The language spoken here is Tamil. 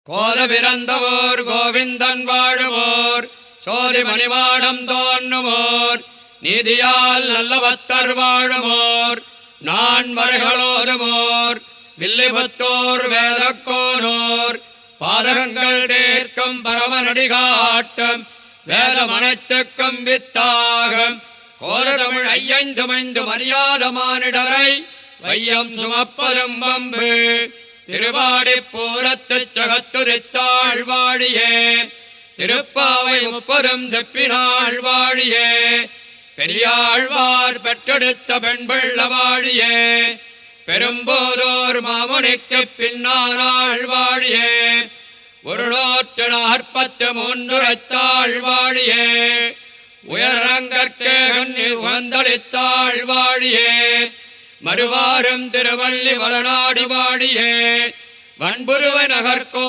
கோல பிறந்தவோர் கோவிந்தன் வாழுவோர் சோதி மணிமாடம் தோன்றுமோர் நீதியால் நல்ல பக்தர் வாழுமோர் நான் மறைகளோதுமோர் வில்லிபுத்தோர் வேதக்கோனோர் பாதகங்கள் தீர்க்கும் பரமநடி காட்டும் வேதம் அனைத்துக்கும் வித்தாகம் கோல தமிழ் ஐயந்துமைந்து மரியாத மானிடரை வையம் சுமப்பதும் வம்பு திருவாடி பூரத்துச் சகத்துரித்தாள் வாழியே திருப்பாவை முப்பதும் செப்பினாள் வாழியே பெரியாழ்வார் பெற்றெடுத்த பெண்பிள்ள வாழியே பெரும்போதோர் மாமுனிக்கு பின்னானாள் வாழியே ஒரு 143 வாழியே உயரங்கற்கே உகந்தளித்தாள் வாழியே மறுவாரும் திருவள்ளி வளநாடு வாழியே வன்புருவ நகர்கோ